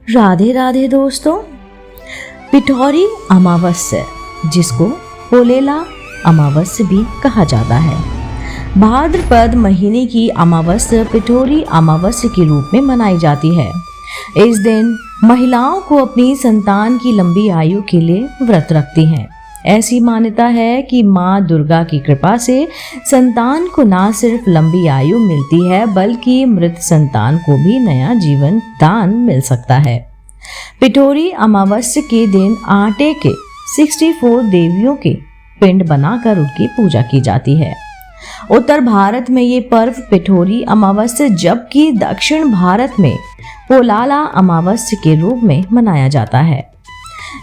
राधे राधे दोस्तों। पिठौरी अमावस्या, जिसको पोलेला अमावस्या भी कहा जाता है, भाद्रपद महीने की अमावस्या पिठौरी अमावस्या के रूप में मनाई जाती है। इस दिन महिलाओं को अपनी संतान की लंबी आयु के लिए व्रत रखती हैं। ऐसी मान्यता है कि माँ दुर्गा की कृपा से संतान को न सिर्फ लंबी आयु मिलती है, बल्कि मृत संतान को भी नया जीवन दान मिल सकता है। पिठौरी अमावस्या के दिन आटे के 64 देवियों के पिंड बनाकर उनकी पूजा की जाती है। उत्तर भारत में ये पर्व पिठौरी अमावस्या, जबकि दक्षिण भारत में पोलाला अमावस्या के रूप में मनाया जाता है।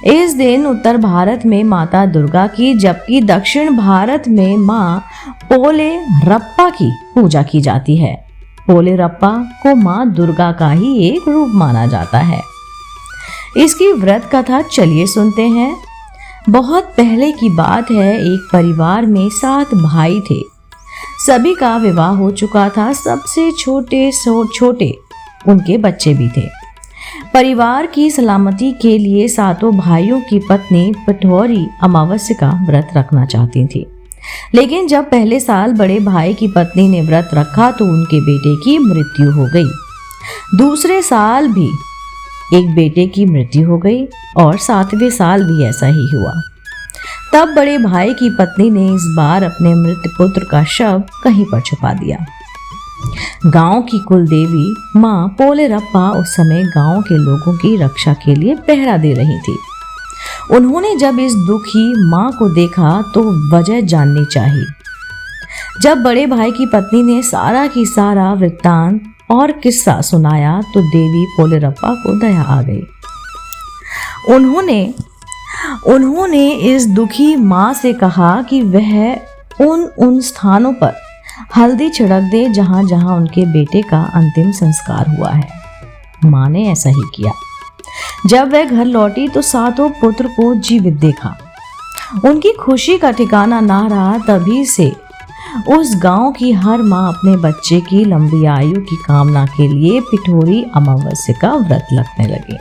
इस दिन उत्तर भारत में माता दुर्गा की, जबकि दक्षिण भारत में माँ पोले रप्पा की पूजा की जाती है। पोले रप्पा को माँ दुर्गा का ही एक रूप माना जाता है। इसकी व्रत कथा चलिए सुनते हैं। बहुत पहले की बात है, एक परिवार में 7 भाई थे। सभी का विवाह हो चुका था। सबसे छोटे उनके बच्चे भी थे। परिवार की सलामती के लिए 7 भाइयों की पत्नी पिठौरी अमावस्या का व्रत रखना चाहती थी। लेकिन जब पहले साल बड़े भाई की पत्नी ने व्रत रखा तो उनके बेटे की मृत्यु हो गई। दूसरे साल भी एक बेटे की मृत्यु हो गई और 7वें साल भी ऐसा ही हुआ। तब बड़े भाई की पत्नी ने इस बार अपने मृत पुत्र का शव कहीं पर छुपा दिया। गांव की कुल देवी माँ पोलेरप्पा उस समय गांव के लोगों की रक्षा के लिए पहरा दे रही थी। उन्होंने जब इस दुखी माँ को देखा तो वजह जाननी चाहिए। जब बड़े भाई की पत्नी ने सारा की सारा वृत्तांत और किस्सा सुनाया तो देवी पोलेरप्पा को दया आ गई। उन्होंने इस दुखी माँ से कहा कि वह उन स्थानों पर हल्दी छिड़क दे जहां जहां उनके बेटे का अंतिम संस्कार हुआ है। माँ ने ऐसा ही किया। जब वह घर लौटी तो 7 पुत्र को जीवित देखा। उनकी खुशी का ठिकाना ना रहा। तभी से उस गांव की हर माँ अपने बच्चे की लंबी आयु की कामना के लिए पिठौरी अमावस्या का व्रत रखने लगे।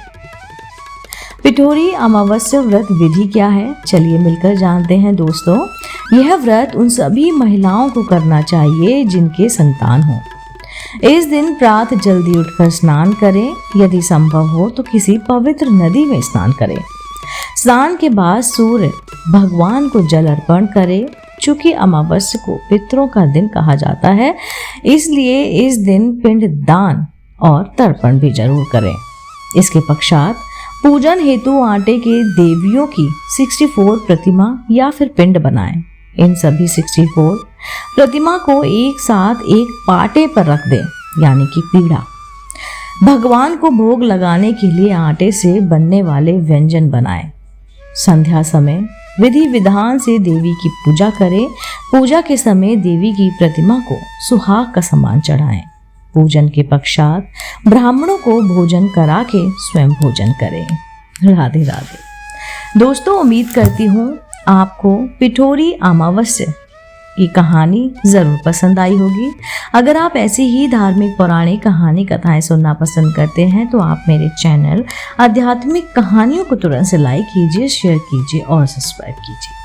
पिठौरी अमावस्या व्रत विधि क्या है, चलिए मिलकर जानते हैं दोस्तों। यह व्रत उन सभी महिलाओं को करना चाहिए जिनके संतान हो। इस दिन प्रातः जल्दी उठकर स्नान करें। यदि संभव हो तो किसी पवित्र नदी में स्नान करें। स्नान के बाद सूर्य भगवान को जल अर्पण करें। चूंकि अमावस्या को पितरों का दिन कहा जाता है, इसलिए इस दिन पिंड दान और तर्पण भी जरूर करें। इसके पश्चात पूजन हेतु आटे के देवियों की 64 प्रतिमा या फिर पिंड बनाएं। इन सभी 64 प्रतिमा को एक साथ एक पाटे पर रख दें, यानी कि पीढ़ा। भगवान को भोग लगाने के लिए आटे से बनने वाले व्यंजन बनाएं। संध्या समय विधि विधान से देवी की पूजा करें। पूजा के समय देवी की प्रतिमा को सुहाग का सामान चढ़ाएं। पूजन के पश्चात ब्राह्मणों को भोजन करा के स्वयं भोजन करें। राधे राधे दोस्तों, उम्मीद करती हूँ आपको पिठौरी अमावस्या की कहानी जरूर पसंद आई होगी। अगर आप ऐसी ही धार्मिक पौराणिक कहानी कथाएं सुनना पसंद करते हैं तो आप मेरे चैनल आध्यात्मिक कहानियों को तुरंत से लाइक कीजिए, शेयर कीजिए और सब्सक्राइब कीजिए।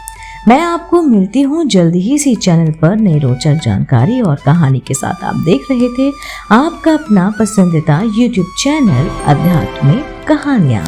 मैं आपको मिलती हूँ जल्दी ही इसी चैनल पर नई रोचक जानकारी और कहानी के साथ। आप देख रहे थे आपका अपना पसंदीदा YouTube चैनल आध्यात्मिक कहानियाँ।